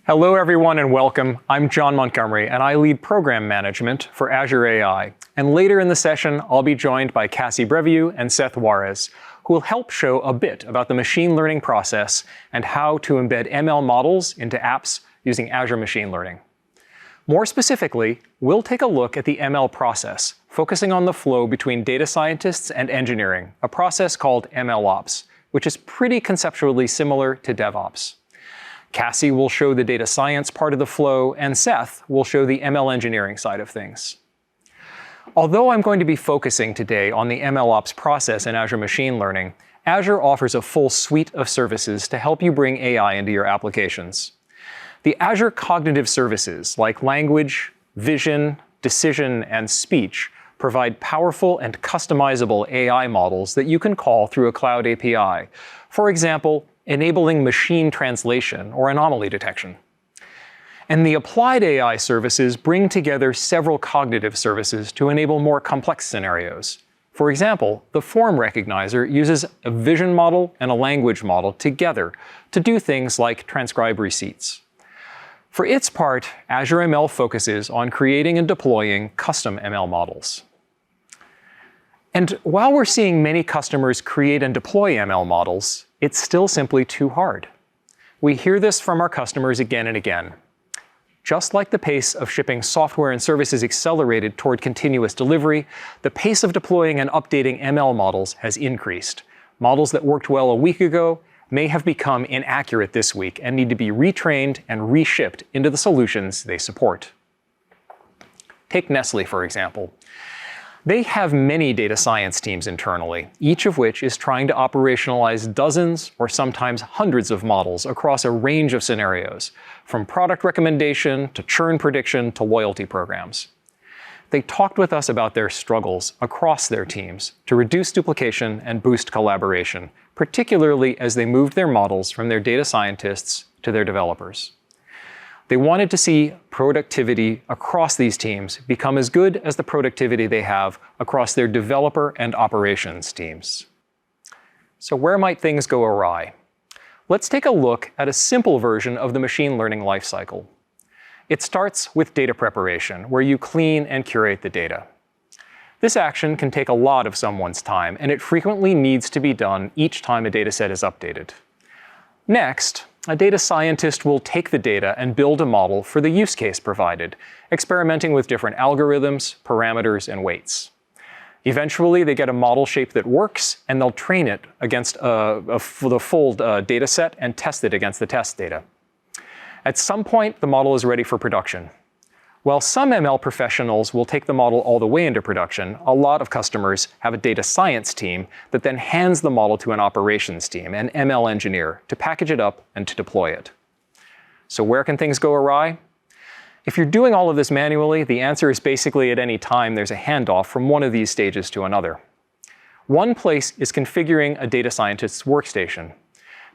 Hello everyone and welcome. I'm John Montgomery and I lead program management for Azure AI. And later in the session, I'll be joined by Cassie Breviu and Seth Juarez, who will help show a bit about the machine learning process and how to embed ML models into apps using Azure Machine Learning. More specifically, we'll take a look at the ML process, focusing on the flow between data scientists and engineering, a process called MLOps, which is pretty conceptually similar to DevOps. Cassie will show the data science part of the flow, and Seth will show the ML engineering side of things. Although I'm going to be focusing today on the MLOps process in Azure Machine Learning, Azure offers a full suite of services to help you bring AI into your applications. The Azure cognitive services like language, vision, decision, and speech provide powerful and customizable AI models that you can call through a cloud API. For example, enabling machine translation or anomaly detection. And the applied AI services bring together several cognitive services to enable more complex scenarios. For example, the form recognizer uses a vision model and a language model together to do things like transcribe receipts. For its part, Azure ML focuses on creating and deploying custom ML models. And while we're seeing many customers create and deploy ML models, it's still simply too hard. We hear this from our customers again and again. Just like the pace of shipping software and services accelerated toward continuous delivery, the pace of deploying and updating ML models has increased. Models that worked well a week ago may have become inaccurate this week and need to be retrained and reshipped into the solutions they support. Take Nestle, for example. They have many data science teams internally, each of which is trying to operationalize dozens or sometimes hundreds of models across a range of scenarios, from product recommendation to churn prediction to loyalty programs. They talked with us about their struggles across their teams to reduce duplication and boost collaboration, particularly as they moved their models from their data scientists to their developers. They wanted to see productivity across these teams become as good as the productivity they have across their developer and operations teams. So where might things go awry? Let's take a look at a simple version of the machine learning lifecycle. It starts with data preparation, where you clean and curate the data. This action can take a lot of someone's time, and it frequently needs to be done each time a dataset is updated. Next, a data scientist will take the data and build a model for the use case provided, experimenting with different algorithms, parameters, and weights. Eventually, they get a model shape that works, and they'll train it against the full data set and test it against the test data. At some point, the model is ready for production. While some ML professionals will take the model all the way into production, a lot of customers have a data science team that then hands the model to an operations team, an ML engineer, to package it up and to deploy it. So where can things go awry? If you're doing all of this manually, the answer is basically at any time there's a handoff from one of these stages to another. One place is configuring a data scientist's workstation.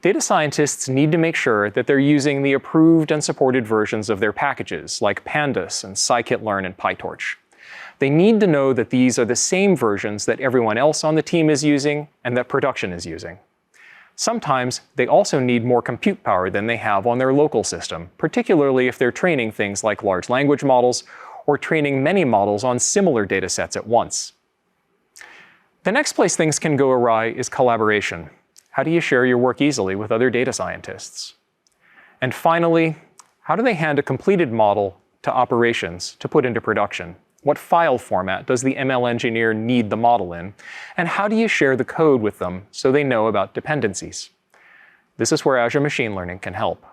Data scientists need to make sure that they're using the approved and supported versions of their packages, like Pandas and scikit-learn and PyTorch. They need to know that these are the same versions that everyone else on the team is using and that production is using. Sometimes they also need more compute power than they have on their local system, particularly if they're training things like large language models or training many models on similar data sets at once. The next place things can go awry is collaboration. How do you share your work easily with other data scientists? And finally, how do they hand a completed model to operations to put into production? What file format does the ML engineer need the model in? And how do you share the code with them so they know about dependencies? This is where Azure Machine Learning can help.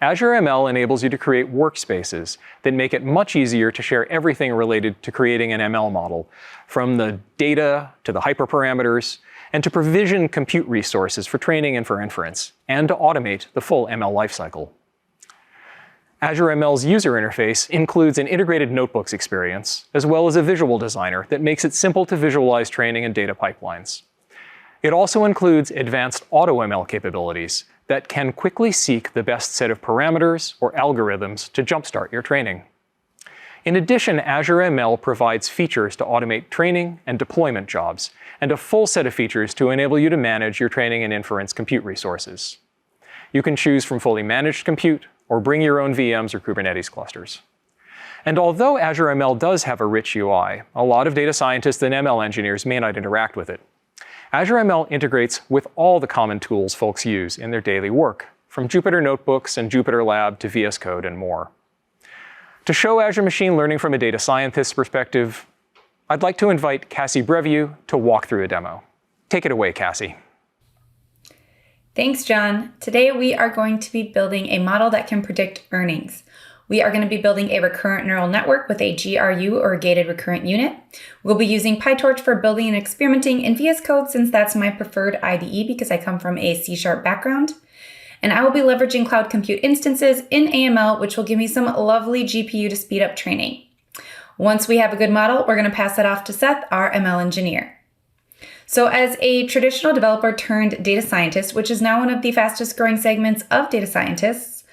Azure ML enables you to create workspaces that make it much easier to share everything related to creating an ML model, from the data to the hyperparameters, and to provision compute resources for training and for inference, and to automate the full ML lifecycle. Azure ML's user interface includes an integrated notebooks experience, as well as a visual designer that makes it simple to visualize training and data pipelines. It also includes advanced AutoML capabilities that can quickly seek the best set of parameters or algorithms to jumpstart your training. In addition, Azure ML provides features to automate training and deployment jobs, and a full set of features to enable you to manage your training and inference compute resources. You can choose from fully managed compute or bring your own VMs or Kubernetes clusters. And although Azure ML does have a rich UI, a lot of data scientists and ML engineers may not interact with it. Azure ML integrates with all the common tools folks use in their daily work, from Jupyter Notebooks and Jupyter Lab to VS Code and more. To show Azure Machine Learning from a data scientist's perspective, I'd like to invite Cassie Brevieux to walk through a demo. Take it away, Cassie. Thanks, John. Today we are going to be building a model that can predict earnings. We are going to be building a recurrent neural network with a GRU, or gated recurrent unit. We'll be using PyTorch for building and experimenting in VS Code, since that's my preferred IDE because I come from a C# background. And I will be leveraging cloud compute instances in AML, which will give me some lovely GPU to speed up training. Once we have a good model, we're going to pass it off to Seth, our ML engineer. So as a traditional developer turned data scientist, which is now one of the fastest growing segments of data scientists,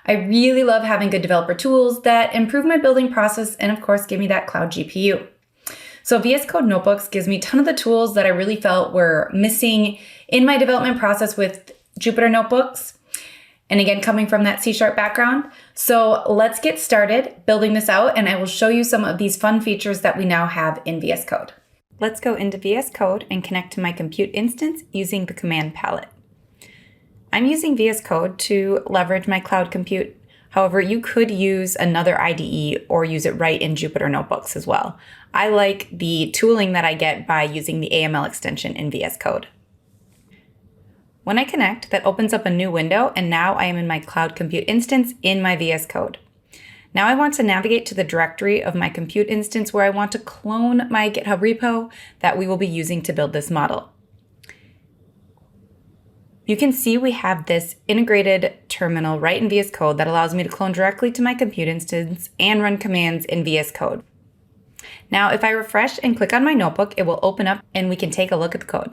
I really love having good developer tools that improve my building process and of course give me that cloud GPU. So VS Code Notebooks gives me a ton of the tools that I really felt were missing in my development process with Jupyter Notebooks. And again, coming from that C# background. So let's get started building this out, and I will show you some of these fun features that we now have in VS Code. Let's go into VS Code and connect to my compute instance using the command palette. I'm using VS Code to leverage my cloud compute. However, you could use another IDE or use it right in Jupyter Notebooks as well. I like the tooling that I get by using the AML extension in VS Code. When I connect, that opens up a new window, and now I am in my cloud compute instance in my VS Code. Now I want to navigate to the directory of my compute instance where I want to clone my GitHub repo that we will be using to build this model. You can see we have this integrated terminal right in VS Code that allows me to clone directly to my compute instance and run commands in VS Code. Now, if I refresh and click on my notebook, it will open up and we can take a look at the code.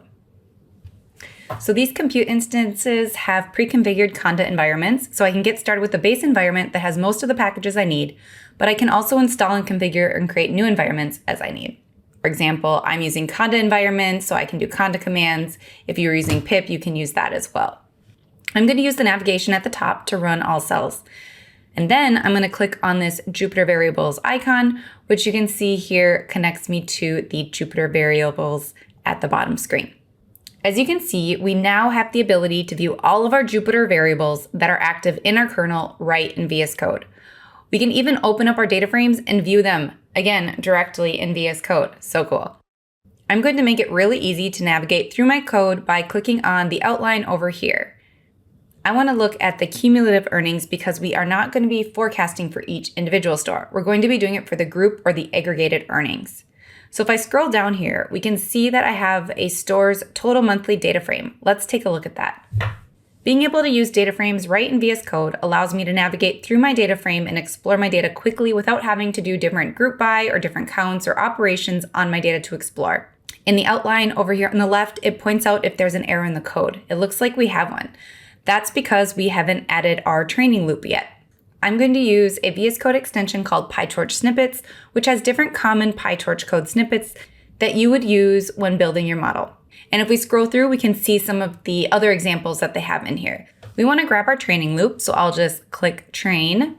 So these compute instances have pre-configured conda environments, so I can get started with the base environment that has most of the packages I need, but I can also install and configure and create new environments as I need. For example, I'm using conda environment, so I can do conda commands. If you're using pip, you can use that as well. I'm going to use the navigation at the top to run all cells. And then I'm going to click on this Jupyter Variables icon, which you can see here connects me to the Jupyter Variables at the bottom screen. As you can see, we now have the ability to view all of our Jupyter variables that are active in our kernel right in VS Code. We can even open up our data frames and view them, again, directly in VS Code. So cool. I'm going to make it really easy to navigate through my code by clicking on the outline over here. I want to look at the cumulative earnings because we are not going to be forecasting for each individual store. We're going to be doing it for the group or the aggregated earnings. So if I scroll down here, we can see that I have a store's total monthly data frame. Let's take a look at that. Being able to use data frames right in VS Code allows me to navigate through my data frame and explore my data quickly without having to do different group by or different counts or operations on my data to explore. In the outline over here on the left, it points out if there's an error in the code. It looks like we have one. That's because we haven't added our training loop yet. I'm going to use a VS Code extension called PyTorch Snippets, which has different common PyTorch code snippets that you would use when building your model. And if we scroll through, we can see some of the other examples that they have in here. We want to grab our training loop, so I'll just click train.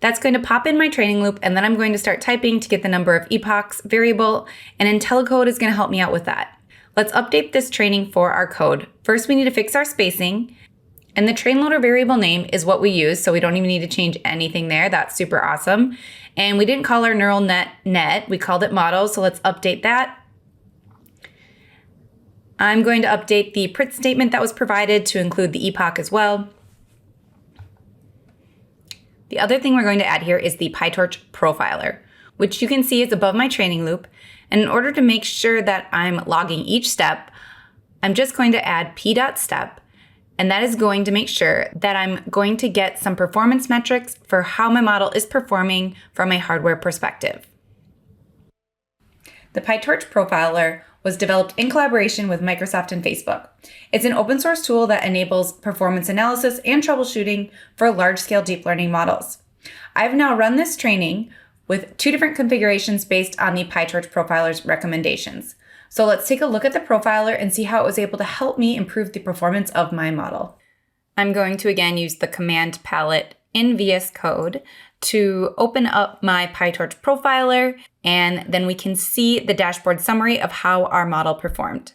That's going to pop in my training loop, and then I'm going to start typing to get the number of epochs variable, and IntelliCode is going to help me out with that. Let's update this training for our code. First, we need to fix our spacing. And the train loader variable name is what we use, so we don't even need to change anything there. That's super awesome. And we didn't call our neural net, we called it model, so let's update that. I'm going to update the print statement that was provided to include the epoch as well. The other thing we're going to add here is the PyTorch profiler, which you can see is above my training loop. And in order to make sure that I'm logging each step, I'm just going to add p.step. And that is going to make sure that I'm going to get some performance metrics for how my model is performing from a hardware perspective. The PyTorch profiler was developed in collaboration with Microsoft and Facebook. It's an open source tool that enables performance analysis and troubleshooting for large-scale deep learning models. I've now run this training with 2 different configurations based on the PyTorch profiler's recommendations. So let's take a look at the profiler and see how it was able to help me improve the performance of my model. I'm going to again use the command palette in VS Code to open up my PyTorch profiler, and then we can see the dashboard summary of how our model performed.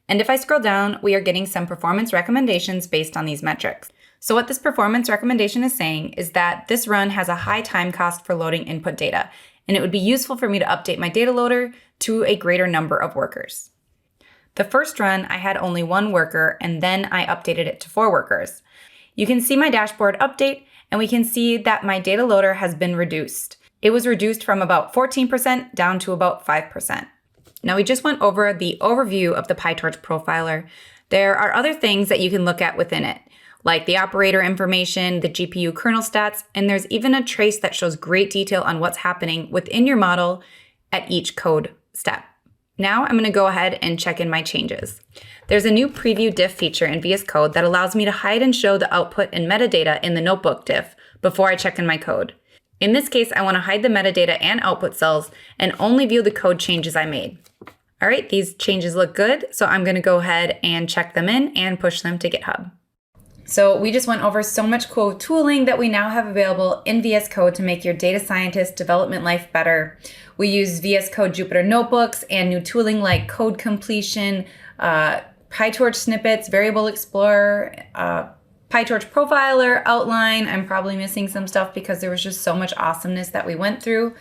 And if I scroll down, we are getting some performance recommendations based on these metrics. So what this performance recommendation is saying is that this run has a high time cost for loading input data, and it would be useful for me to update my data loader to a greater number of workers. The first run, I had only one worker, and then I updated it to 4 workers. You can see my dashboard update, and we can see that my data loader has been reduced. It was reduced from about 14% down to about 5%. Now we just went over the overview of the PyTorch profiler. There are other things that you can look at within it, like the operator information, the GPU kernel stats, and there's even a trace that shows great detail on what's happening within your model at each code step. Now I'm going to go ahead and check in my changes. There's a new preview diff feature in VS Code that allows me to hide and show the output and metadata in the notebook diff before I check in my code. In this case, I want to hide the metadata and output cells and only view the code changes I made. All right, these changes look good, so I'm going to go ahead and check them in and push them to GitHub. So we just went over so much cool tooling that we now have available in VS Code to make your data scientist development life better. We use VS Code Jupyter notebooks and new tooling like code completion, PyTorch snippets, variable explorer, PyTorch profiler, outline. I'm probably missing some stuff because there was just so much awesomeness that we went through.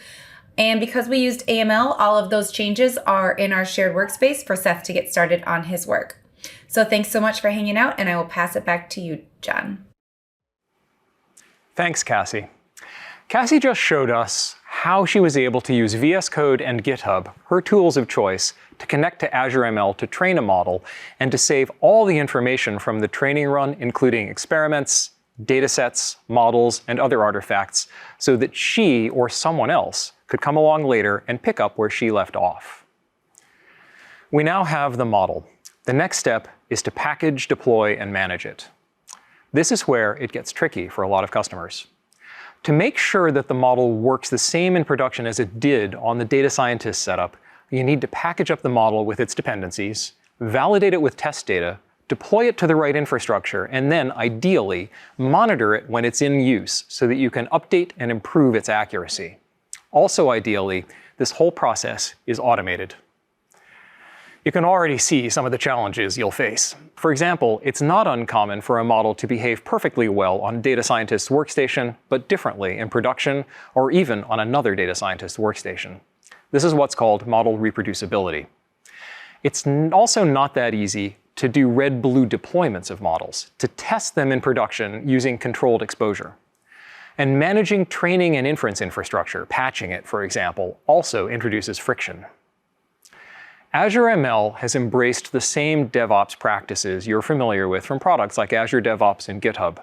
And because we used AML, all of those changes are in our shared workspace for Seth to get started on his work. So thanks so much for hanging out, and I will pass it back to you, John. Thanks, Cassie. Cassie just showed us how she was able to use VS Code and GitHub, her tools of choice, to connect to Azure ML to train a model and to save all the information from the training run, including experiments, datasets, models, and other artifacts, so that she or someone else could come along later and pick up where she left off. We now have the model. The next step is to package, deploy, and manage it. This is where it gets tricky for a lot of customers. To make sure that the model works the same in production as it did on the data scientist setup, you need to package up the model with its dependencies, validate it with test data, deploy it to the right infrastructure, and then, ideally, monitor it when it's in use so that you can update and improve its accuracy. Also, ideally, this whole process is automated. You can already see some of the challenges you'll face. For example, it's not uncommon for a model to behave perfectly well on a data scientist's workstation, but differently in production or even on another data scientist's workstation. This is what's called model reproducibility. It's also not that easy to do red-blue deployments of models, to test them in production using controlled exposure. And managing training and inference infrastructure, patching it, for example, also introduces friction. Azure ML has embraced the same DevOps practices you're familiar with from products like Azure DevOps and GitHub.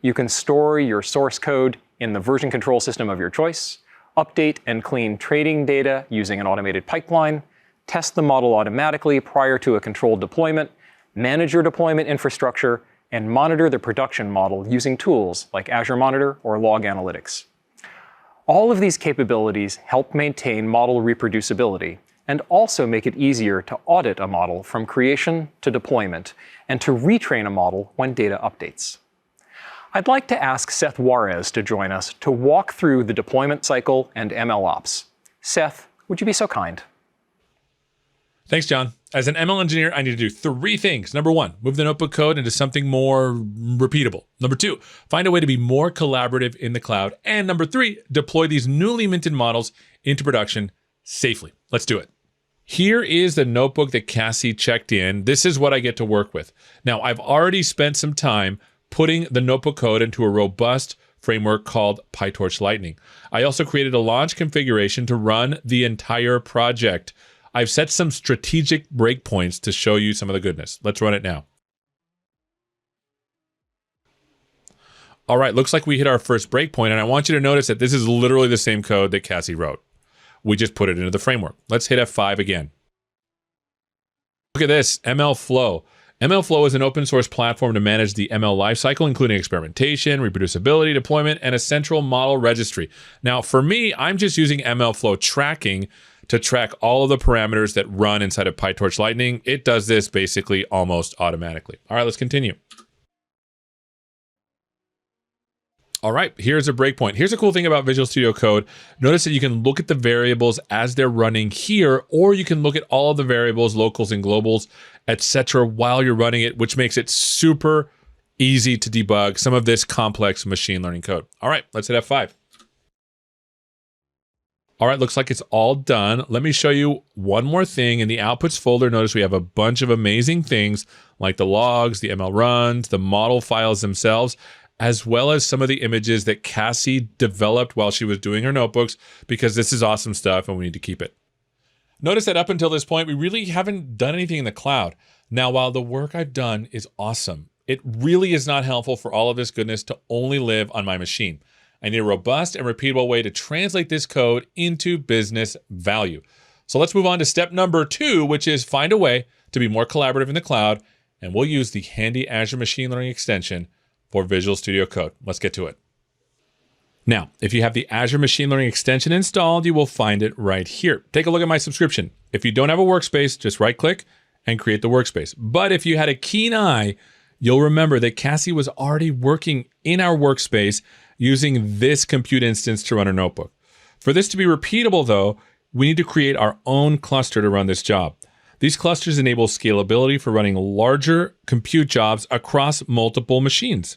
You can store your source code in the version control system of your choice, update and clean training data using an automated pipeline, test the model automatically prior to a controlled deployment, manage your deployment infrastructure, and monitor the production model using tools like Azure Monitor or Log Analytics. All of these capabilities help maintain model reproducibility and also make it easier to audit a model from creation to deployment and to retrain a model when data updates. I'd like to ask Seth Juarez to join us to walk through the deployment cycle and MLOps. Seth, would you be so kind? Thanks, John. As an ML engineer, I need to do 3 things. Number 1, move the notebook code into something more repeatable. Number 2, find a way to be more collaborative in the cloud. And number 3, deploy these newly minted models into production safely. Let's do it. Here is the notebook that Cassie checked in. This is what I get to work with. Now, I've already spent some time putting the notebook code into a robust framework called PyTorch Lightning. I also created a launch configuration to run the entire project. I've set some strategic breakpoints to show you some of the goodness. Let's run it now. All right, looks like we hit our first breakpoint, and I want you to notice that this is literally the same code that Cassie wrote. We just put it into the framework. Let's hit F5 again. Look at this, ML Flow. ML Flow is an open source platform to manage the ML lifecycle, including experimentation, reproducibility, deployment, and a central model registry. Now, for me, I'm just using ML Flow tracking to track all of the parameters that run inside of PyTorch Lightning. It does this basically almost automatically. All right, let's continue. All right, here's a breakpoint. Here's a cool thing about Visual Studio Code. Notice that you can look at the variables as they're running here, or you can look at all of the variables, locals and globals, etc. while you're running it, which makes it super easy to debug some of this complex machine learning code. All right, let's hit F5. All right, looks like it's all done. Let me show you one more thing. In the outputs folder, notice we have a bunch of amazing things like the logs, the ML runs, the model files themselves, as well as some of the images that Cassie developed while she was doing her notebooks, because this is awesome stuff and we need to keep it. Notice that up until this point, we really haven't done anything in the cloud. Now, while the work I've done is awesome, it really is not helpful for all of this goodness to only live on my machine. I need a robust and repeatable way to translate this code into business value. So let's move on to step number 2, which is find a way to be more collaborative in the cloud, and we'll use the handy Azure Machine Learning extension for Visual Studio Code. Let's get to it. Now, if you have the Azure Machine Learning extension installed, you will find it right here. Take a look at my subscription. If you don't have a workspace, just right-click and create the workspace. But if you had a keen eye, you'll remember that Cassie was already working in our workspace using this compute instance to run a notebook. For this to be repeatable, though, we need to create our own cluster to run this job. These clusters enable scalability for running larger compute jobs across multiple machines.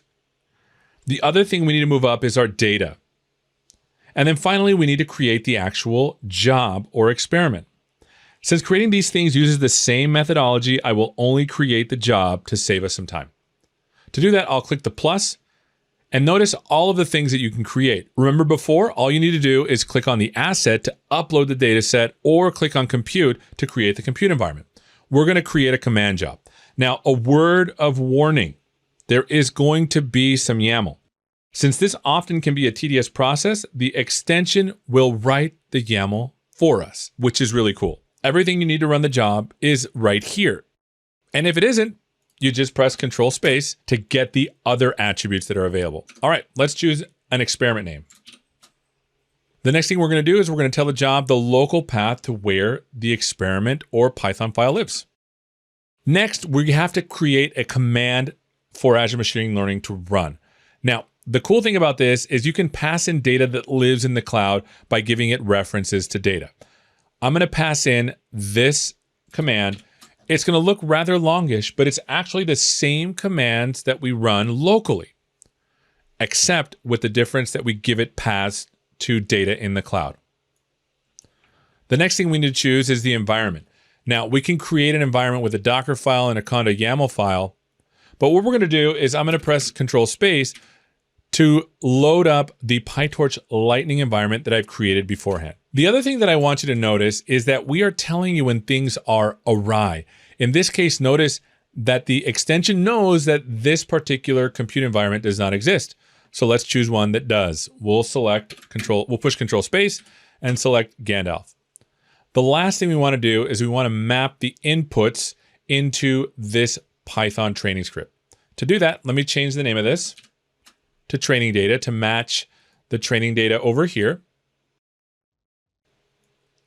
The other thing we need to move up is our data. And then finally, we need to create the actual job or experiment. Since creating these things uses the same methodology, I will only create the job to save us some time. To do that, I'll click the plus and notice all of the things that you can create. Remember before, all you need to do is click on the asset to upload the data set or click on compute to create the compute environment. We're going to create a command job. Now, a word of warning. There is going to be some YAML. Since this often can be a tedious process, the extension will write the YAML for us, which is really cool. Everything you need to run the job is right here. And if it isn't, you just press Control Space to get the other attributes that are available. All right, let's choose an experiment name. The next thing we're going to do is we're going to tell the job the local path to where the experiment or Python file lives. Next, we have to create a command for Azure Machine Learning to run. Now, the cool thing about this is you can pass in data that lives in the cloud by giving it references to data. I'm going to pass in this command. It's going to look rather longish, but it's actually the same commands that we run locally, except with the difference that we give it paths to data in the cloud. The next thing we need to choose is the environment. Now, we can create an environment with a Docker file and a Conda YAML file, but what we're going to do is I'm going to press Control Space to load up the PyTorch Lightning environment that I've created beforehand. The other thing that I want you to notice is that we are telling you when things are awry. In this case, notice that the extension knows that this particular compute environment does not exist. So let's choose one that does. We'll push Control Space and select Gandalf. The last thing we want to do is we want to map the inputs into this Python training script. To do that, let me change the name of this to training data to match the training data over here.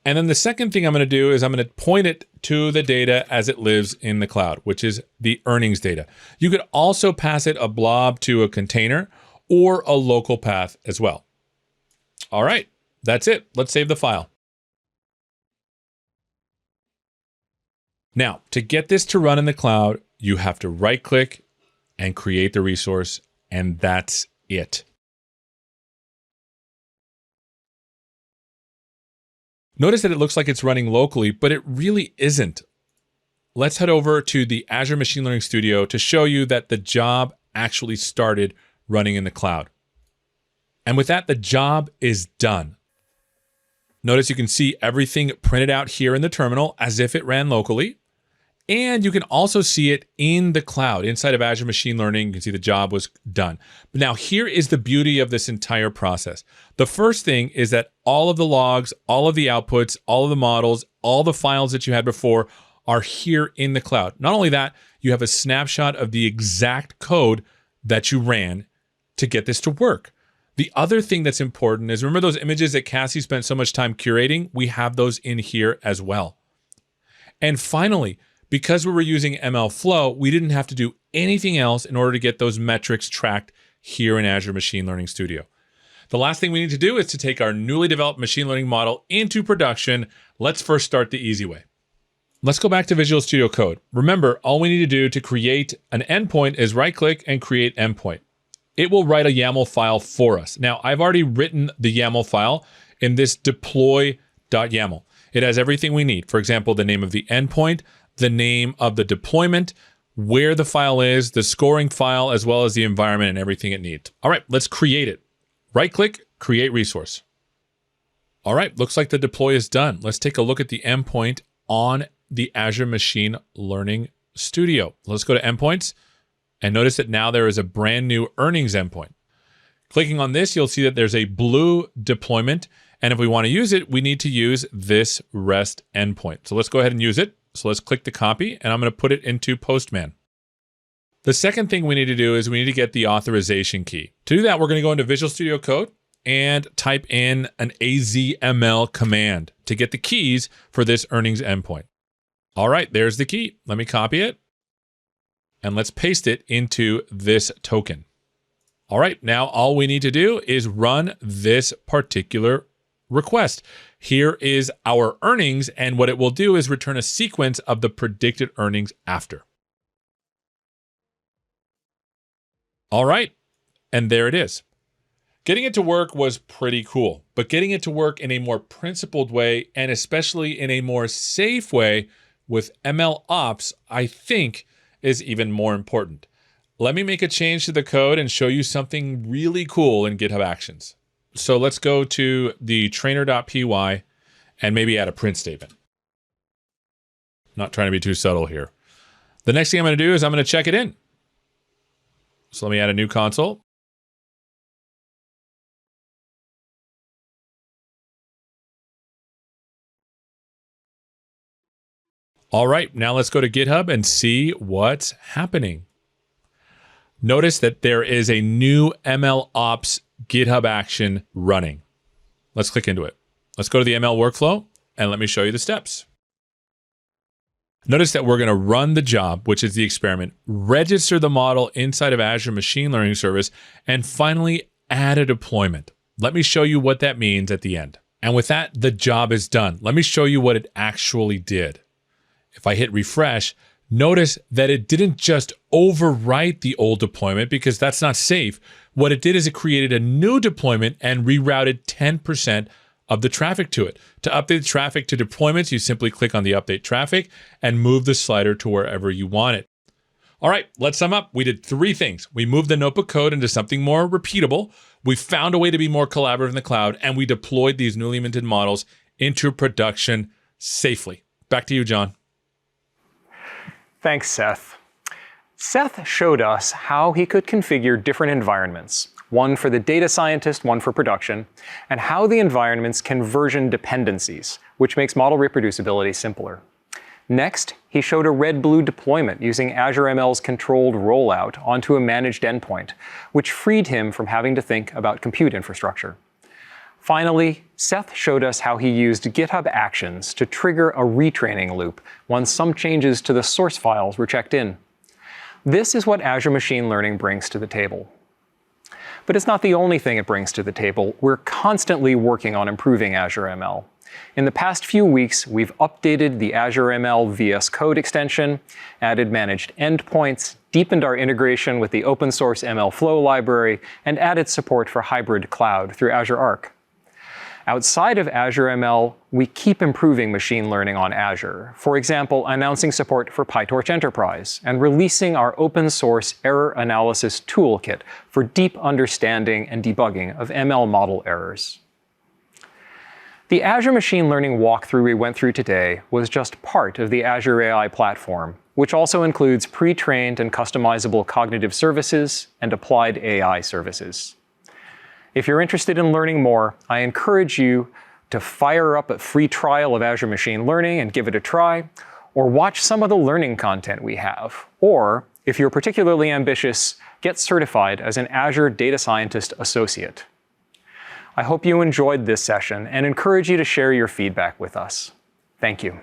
And then the second thing I'm going to do is I'm going to point it to the data as it lives in the cloud, which is the earnings data. You could also pass it a blob to a container or a local path as well. All right, that's it. Let's save the file. Now, to get this to run in the cloud, you have to right-click and create the resource, and that's it. Notice that it looks like it's running locally, but it really isn't. Let's head over to the Azure Machine Learning Studio to show you that the job actually started running in the cloud. And with that, the job is done. Notice you can see everything printed out here in the terminal as if it ran locally. And you can also see it in the cloud. Inside of Azure Machine Learning, you can see the job was done. But now here is the beauty of this entire process. The first thing is that all of the logs, all of the outputs, all of the models, all the files that you had before are here in the cloud. Not only that, you have a snapshot of the exact code that you ran to get this to work. The other thing that's important is, remember those images that Cassie spent so much time curating? We have those in here as well. And finally, because we were using ML Flow, we didn't have to do anything else in order to get those metrics tracked here in Azure Machine Learning Studio. The last thing we need to do is to take our newly developed machine learning model into production. Let's first start the easy way. Let's go back to Visual Studio Code. Remember, all we need to do to create an endpoint is right-click and create endpoint. It will write a YAML file for us. Now, I've already written the YAML file in this deploy.yaml. It has everything we need. For example, the name of the endpoint, the name of the deployment, where the file is, the scoring file, as well as the environment and everything it needs. All right, let's create it. Right-click, create resource. All right, looks like the deploy is done. Let's take a look at the endpoint on the Azure Machine Learning Studio. Let's go to endpoints and notice that now there is a brand new earnings endpoint. Clicking on this, you'll see that there's a blue deployment. And if we want to use it, we need to use this REST endpoint. So let's go ahead and use it. So let's click the copy and I'm going to put it into Postman. The second thing we need to do is we need to get the authorization key. To do that, we're going to go into Visual Studio Code and type in an AZML command to get the keys for this earnings endpoint. All right, there's the key. Let me copy it and let's paste it into this token. All right, now all we need to do is run this particular request. Here is our earnings, and what it will do is return a sequence of the predicted earnings after. All right, and there it is. Getting it to work was pretty cool, but getting it to work in a more principled way, and especially in a more safe way with MLOps, I think is even more important. Let me make a change to the code and show you something really cool in GitHub Actions. So let's go to the trainer.py and maybe add a print statement. Not trying to be too subtle here. The next thing I'm going to do is I'm going to check it in. So let me add a new console. All right, now let's go to GitHub and see what's happening. Notice that there is a new MLOps GitHub action running. Let's click into it. Let's go to the ML workflow and let me show you the steps. Notice that we're going to run the job, which is the experiment, register the model inside of Azure Machine Learning Service, and finally add a deployment. Let me show you what that means at the end. And with that, the job is done. Let me show you what it actually did. If I hit refresh, notice that it didn't just overwrite the old deployment because that's not safe. What it did is it created a new deployment and rerouted 10% of the traffic to it. To update the traffic to deployments, you simply click on the update traffic and move the slider to wherever you want it. All right, let's sum up. We did three things. We moved the notebook code into something more repeatable. We found a way to be more collaborative in the cloud, and we deployed these newly minted models into production safely. Back to you, John. Thanks, Seth. Seth showed us how he could configure different environments, one for the data scientist, one for production, and how the environments can version dependencies, which makes model reproducibility simpler. Next, he showed a red-blue deployment using Azure ML's controlled rollout onto a managed endpoint, which freed him from having to think about compute infrastructure. Finally, Seth showed us how he used GitHub Actions to trigger a retraining loop once some changes to the source files were checked in. This is what Azure Machine Learning brings to the table. But it's not the only thing it brings to the table. We're constantly working on improving Azure ML. In the past few weeks, we've updated the Azure ML VS Code extension, added managed endpoints, deepened our integration with the open source ML Flow library, and added support for hybrid cloud through Azure Arc. Outside of Azure ML, we keep improving machine learning on Azure. For example, announcing support for PyTorch Enterprise and releasing our open source error analysis toolkit for deep understanding and debugging of ML model errors. The Azure Machine Learning walkthrough we went through today was just part of the Azure AI platform, which also includes pre-trained and customizable cognitive services and applied AI services. If you're interested in learning more, I encourage you to fire up a free trial of Azure Machine Learning and give it a try, or watch some of the learning content we have. Or, if you're particularly ambitious, get certified as an Azure Data Scientist Associate. I hope you enjoyed this session and encourage you to share your feedback with us. Thank you.